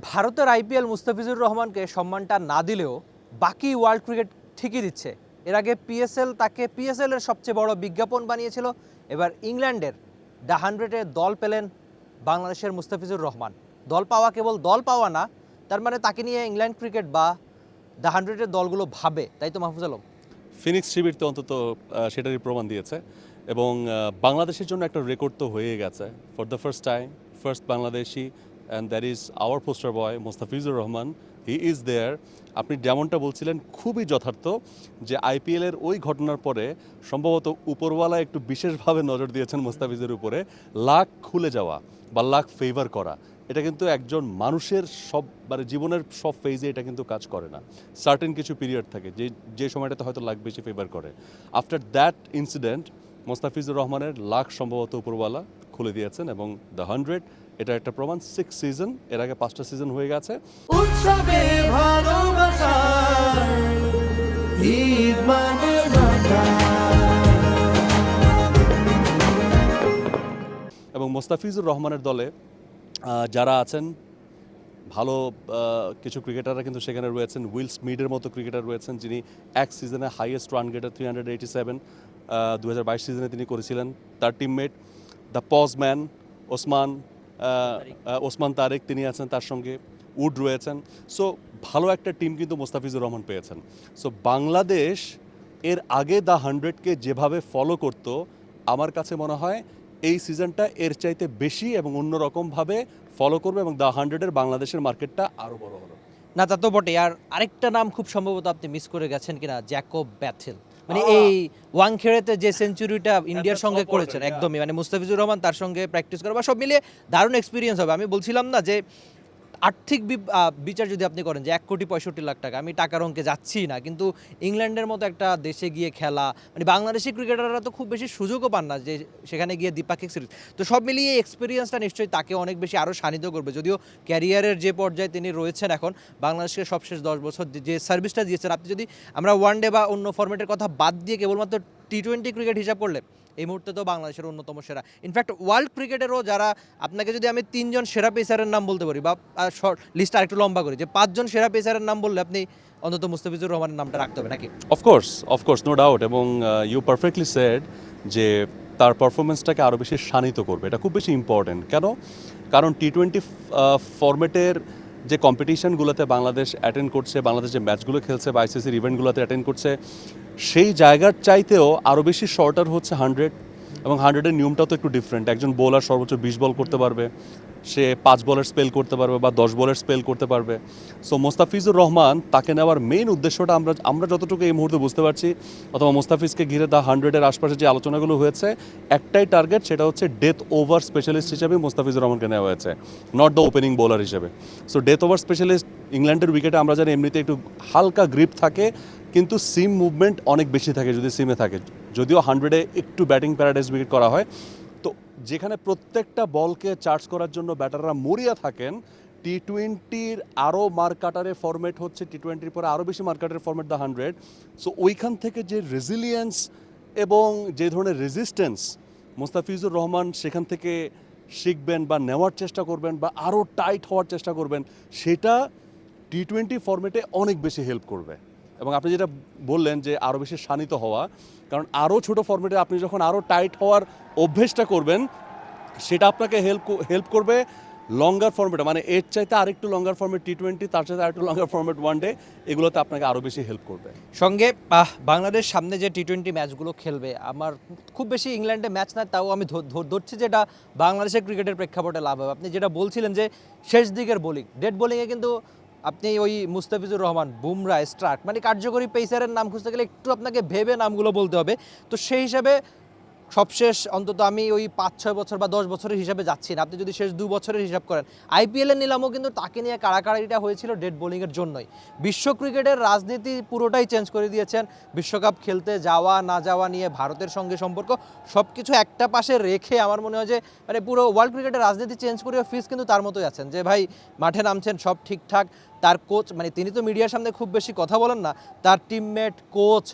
ভারতের আইপিএল মুস্তাফিজুর রহমানকে সম্মানটা না দিলেও বাকি ওয়ার্ল্ড ক্রিকেট ঠিকই দিচ্ছে। এর আগে পিএসএল তাকে পিএসএল এর সবচেয়ে বড় বিজ্ঞাপন বানিয়েছিল। এবার ইংল্যান্ডের দ্য হান্ড্রেডে দল পেলেন বাংলাদেশের মুস্তাফিজুর রহমান। দল পাওয়া কেবল দল পাওয়া না, তার মানে তাকে নিয়ে ইংল্যান্ড ক্রিকেট বা দ্য হান্ড্রেডের দলগুলো ভাবে, তাই তো মাহফুজ আলম? ফিনিক্স শিবির তো অন্তত সেটারই প্রমাণ দিয়েছে এবং বাংলাদেশের জন্য একটা রেকর্ড তো হয়ে গেছে। For the first time first Bangladeshi and that is our poster boy Mustafizur Rahman, he is there. আপনি যেমনটা বলছিলেন খুবই যথার্থ যে আইপিএলের ওই ঘটনার পরে সম্ভবত উপরওয়ালা একটু বিশেষভাবে নজর দিয়েছেন মুস্তাফিজের উপরে। লাক খুলে যাওয়া বা লাক ফেভার করা, এটা কিন্তু একজন মানুষের সব মানে জীবনের সব ফেজে এটা কিন্তু কাজ করে না। সার্টেন কিছু পিরিয়ড থাকে যে সময়টাতে হয়তো লাক বেশি ফেভার করে। আফটার দ্যাট ইনসিডেন্ট মোস্তাফিজুর রহমানের লাক সম্ভবত উপরওয়ালা খুলে দিয়েছেন এবং দ্য হান্ড্রেড এটা একটা প্রমাণ। 6 সিজন, এর আগে 5টা সিজন হয়ে গেছে। উৎসবে ভালোবাসা ঈদ মানে ঢাকা। এবং মোস্তাফিজুর রহমানের দলে যারা আছেন ভালো কিছু ক্রিকেটাররা কিন্তু সেখানে রয়েছেন। উইল স্মিডের মতো ক্রিকেটার রয়েছেন যিনি এক সিজনে হাইয়েস্ট রান গেটার 387 2022 সিজনে তিনি করেছিলেন। তার টিমমেট দ্য পজম্যান ওসমান তারেক তিনি আছেন, তার সঙ্গে উড রয়েছেন। সো ভালো একটা টিম কিন্তু মোস্তাফিজুর রহমান পেয়েছেন। সো বাংলাদেশ এর আগে দ্য হান্ড্রেডকে যেভাবে ফলো করত, আমার কাছে মনে হয় এই সিজনটা এর চাইতে বেশি এবং অন্যরকমভাবে ফলো করবে এবং দ্য হান্ড্রেডের বাংলাদেশের মার্কেটটা আরও বড় হলো। না, তা তো বটে। আর আরেকটা নাম খুব সম্ভবত আপনি মিস করে গেছেন কিনা, জ্যাকব ব্যাথেল। মানে এই ওয়াংখেড়েতে যে সেঞ্চুরিটা ইন্ডিয়ার সঙ্গে করেছেন, একদমই মানে মুস্তাফিজুর রহমান তার সঙ্গে প্র্যাকটিস করা বা সব মিলিয়ে দারুণ এক্সপিরিয়েন্স হবে। আমি বলছিলাম না যে আর্থিক বিচার যদি আপনি করেন যে 1,65,00,000 টাকা, আমি টাকার অঙ্কে যাচ্ছি না, কিন্তু ইংল্যান্ডের মতো একটা দেশে গিয়ে খেলা, মানে বাংলাদেশি ক্রিকেটাররা তো খুব বেশি সুযোগও পান না যে সেখানে গিয়ে দ্বিপাক্ষিক সিরিজ। তো সব মিলিয়ে এই এক্সপিরিয়েন্সটা নিশ্চয়ই তাকে অনেক বেশি আরও শানিত করবে। যদিও ক্যারিয়ারের যে পর্যায়ে তিনি রয়েছেন এখন, বাংলাদেশকে সবশেষ 10 বছর যে সার্ভিসটা দিয়েছেন, আপনি যদি আমরা ওয়ানডে বা অন্য ফরম্যাটের কথা বাদ দিয়ে কেবলমাত্র টি-20 ক্রিকেট হিসাব করলে এই মুহূর্তে তো বাংলাদেশের অন্যতম সেরা। ইনফ্যাক্ট ওয়ার্ল্ড ক্রিকেটেরও যারা, আপনাকে যদি আমি 3 জন সেরা পেসারের নাম বলতে পারি বা লিস্টটা আরেকটু লম্বা করি, যে 5 জন সেরা পেসারের নাম বললে আপনি অন্তত মুস্তাফিজুর রহমানের নামটা রাখতে হবে নাকি? Of course no doubt. এবং ইউ পারফেক্টলি সেড যে তার পারফরমেন্সটাকে আরও বেশি শানিত করবে, এটা খুব বেশি ইম্পর্টেন্ট। কারণ টি-20 ফরম্যাটের যে কম্পিটিশনগুলোতে বাংলাদেশ অ্যাটেন্ড করছে, বাংলাদেশ যে ম্যাচগুলো খেলছে বা আইসিসির ইভেন্টগুলোতে অ্যাটেন্ড করছে, সেই জায়গার চাইতেও আরও বেশি শর্টার হচ্ছে 100। এবং 100-এর নিয়মটাও তো একটু ডিফারেন্ট। একজন বোলার সর্বোচ্চ 20 বল করতে পারবে, সে 5 বলের স্পেল করতে পারবে বা 10 বলের স্পেল করতে পারবে। সো মোস্তাফিজুর রহমান তাকে নেওয়ার মেইন উদ্দেশ্যটা আমরা যতটুকু এই মুহূর্তে বুঝতে পারছি, অথবা মোস্তাফিজকে ঘিরে দ্য 100-এর আশপাশে যে আলোচনাগুলো হয়েছে, একটাই টার্গেট, সেটা হচ্ছে ডেথ ওভার স্পেশালিস্ট হিসেবে মোস্তাফিজুর রহমানকে নেওয়া হয়েছে, নট দ্য ওপেনিং বোলার হিসেবে। সো ডেথ ওভার স্পেশালিস্ট, ইংল্যান্ডের উইকেটে আমরা জানি এমনিতে একটু হালকা গ্রিপ থাকে, কিন্তু সিম মুভমেন্ট অনেক বেশি থাকে যদি সিমে থাকে। যদিও 100-এ একটু ব্যাটিং প্যারাডাইজ উইকেট করা হয়, তো যেখানে প্রত্যেকটা বলকে চার্জ করার জন্য ব্যাটাররা মরিয়া থাকেন, টি-20-র আরও মার্কাটারের ফরম্যাট হচ্ছে, টি-20-র পরে আরও বেশি মার্কাটারের ফরম্যাট দ্য 100। সো ওইখান থেকে যে রেজিলিয়েন্স এবং যে ধরনের রেজিস্ট্যান্স মোস্তাফিজুর রহমান সেখান থেকে শিখবেন বা নেওয়ার চেষ্টা করবেন বা আরও টাইট হওয়ার চেষ্টা করবেন, সেটা টি-20 ফরম্যাটে অনেক বেশি হেল্প করবে। এবং আপনি যেটা বললেন যে আরও বেশি শানিত হওয়া, কারণ আরও ছোট ফরম্যাটে আপনি যখন আরও টাইট হওয়ার অভ্যেসটা করবেন, সেটা আপনাকে হেল্প করবে লঙ্গার ফরম্যাটে, মানে এর চাইতে আরেকটু লঙ্গার ফরম্যাট টি-20, তার চাইতে আরেকটু লঙ্গার ফরম্যাট ওয়ানডে, এগুলোতে আপনাকে আরও বেশি হেল্প করবে। সঙ্গে বাংলাদেশ সামনে যে টি-20 ম্যাচগুলো খেলবে, আমার খুব বেশি ইংল্যান্ডে ম্যাচ না, তাও আমি ধরছি যে এটা বাংলাদেশের ক্রিকেটের প্রেক্ষাপটে লাভ হবে। আপনি যেটা বলছিলেন যে শেষ দিকের বোলিং, ডেড বোলিংয়ে কিন্তু আপনি ওই মুস্তাফিজুর রহমান, বুমরা, স্টার্ক, মানে কার্যকরী পেসারের নাম খুঁজতে গেলে একটু আপনাকে ভেবে নামগুলো বলতে হবে। তো সেই হিসাবে সবশেষ অন্তত আমি ওই 5-6 বছর বা 10 বছরের হিসাবে যাচ্ছি না। আপনি যদি শেষ 2 বছরের হিসাব করেন, আইপিএলের নিলামও কিন্তু তাকে নিয়ে কাড়াকাড়িটা হয়েছিল ডেড বোলিংয়ের জন্যই। বিশ্ব ক্রিকেটের রাজনীতি পুরোটাই চেঞ্জ করে দিয়েছেন। বিশ্বকাপ খেলতে যাওয়া না যাওয়া নিয়ে ভারতের সঙ্গে সম্পর্ক, সব কিছু একটা পাশে রেখে আমার মনে হয় যে মানে পুরো ওয়ার্ল্ড ক্রিকেটের রাজনীতি চেঞ্জ করে ফিজ কিন্তু তার মতোই আছেন, যে ভাই মাঠে নামছেন সব ঠিকঠাক। তার কোচ, মানে তিনি তো মিডিয়ার সামনে খুব বেশি কথা বলেন না, তার টিমমেট, কোচ,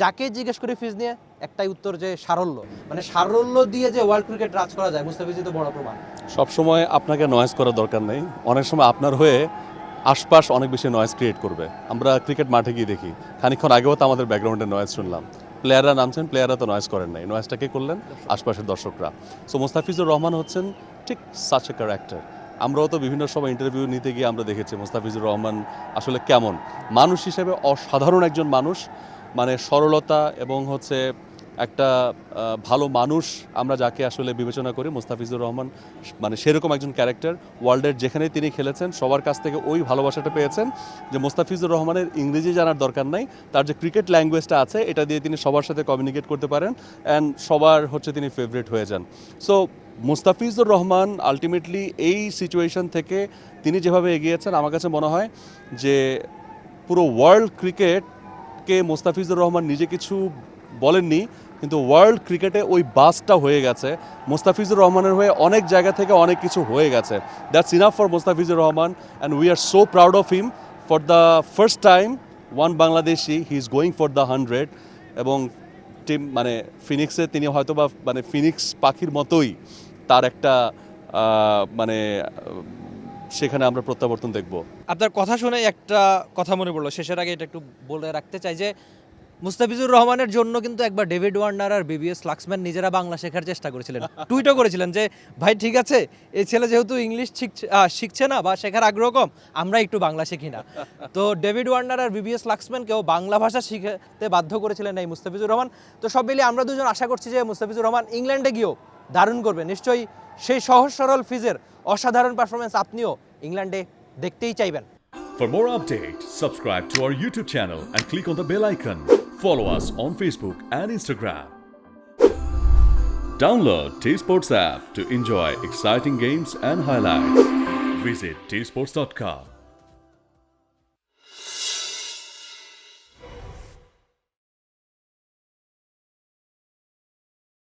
যাকে জিজ্ঞেস করি ফিজ নিয়ে একটাই উত্তর যে সারল্য, মানে সারল্য দিয়ে যে ওয়ার্ল্ড ক্রিকেট রাজ করা যায়, মুস্তাফিজই তো বড় প্রমাণ। সবসময় আপনাকে নয়েজ করার দরকার নেই, অনেক সময় আপনার হয়ে আশপাশ অনেক বেশি নয়েজ ক্রিয়েট করবে। আমরা ক্রিকেট মাঠে গিয়ে দেখি, খানিকক্ষণ আগেও তো আমাদের ব্যাকগ্রাউন্ডে নয়েজ শুনলাম। প্লেয়াররা নামছেন, প্লেয়াররা তো নয়েজ করেন নাই, নয়েজটা কে করলেন? আশপাশের দর্শকরা। সো মুস্তাফিজুর রহমান হচ্ছেন ঠিক সাচ এ ক্যারেক্টার। আমরাও তো বিভিন্ন সময় ইন্টারভিউ নিতে গিয়ে আমরা দেখেছি মুস্তাফিজুর রহমান আসলে কেমন মানুষ হিসেবে, অসাধারণ একজন মানুষ, মানে সরলতা এবং হচ্ছে একটা ভালো মানুষ আমরা যাকে আসলে বিবেচনা করি, মুস্তাফিজুর রহমান মানে সেরকম একজন ক্যারেক্টার। ওয়ার্ল্ডের যেখানেই তিনি খেলেছেন সবার কাছ থেকে ওই ভালোবাসাটা পেয়েছেন যে মুস্তাফিজুর রহমানের ইংরেজি জানার দরকার নাই, তার যে ক্রিকেট ল্যাঙ্গুয়েজটা আছে এটা দিয়ে তিনি সবার সাথে কমিউনিকেট করতে পারেন অ্যান্ড সবার হচ্ছে তিনি ফেভারিট হয়ে যান। সো মুস্তাফিজুর রহমান আলটিমেটলি এই সিচুয়েশন থেকে তিনি যেভাবে এগিয়েছেন, আমার কাছে মনে হয় যে পুরো ওয়ার্ল্ড ক্রিকেটকে মুস্তাফিজুর রহমান নিজে কিছু বলেননি, কিন্তু ওয়ার্ল্ড ক্রিকেটে ওই বাসটা হয়ে গেছে। মুস্তাফিজুর রহমানের হয়ে অনেক জায়গা থেকে অনেক কিছু হয়ে গেছে। That's enough for Mustafizur Rahman and we are so proud of him. For the first time one Bangladeshi he is going for the 100 এবং টিম মানে ফিনিক্সে তিনি হয়তো বা মানে ফিনিক্স পাখির মতোই তার একটা মানে সেখানে আমরা প্রত্যাবর্তন দেখব। আপনার কথা শুনে একটা কথা মনে পড়লো, শেষের আগে এটা একটু বলে রাখতে চাই যে মুস্তাফিজুর রহমানের জন্য কিন্তু একবার ডেভিড ওয়ার্নার আর বিবিএস লাক্সম্যান নিজেরা বাংলা শেখার চেষ্টা করেছিলেন, টুইটও করেছিলেন যে ভাই ঠিক আছে এই ছেলে যেহেতু ইংলিশ শিখছে না বা শেখার আগ্রহ কম, আমরা একটু বাংলা শিখি না। তো ডেভিড ওয়ার্নার আর বিবিএস লাক্সম্যানকেও বাংলা ভাষা শিখতে বাধ্য করেছিলেন এই মুস্তাফিজুর রহমান। তো সব মিলিয়ে আমরা দুজন আশা করছি যে মুস্তাফিজুর রহমান ইংল্যান্ডে গিয়েও দারুণ করবে, নিশ্চয়ই সেই সহজ সরল ফিজের অসাধারণ পারফরমেন্স আপনিও ইংল্যান্ডে দেখতেই চাইবেন। For more updates, subscribe to our YouTube channel and click on the bell icon. Follow us on Facebook and Instagram. Download T-Sports app to enjoy exciting games and highlights. Visit tsports.com.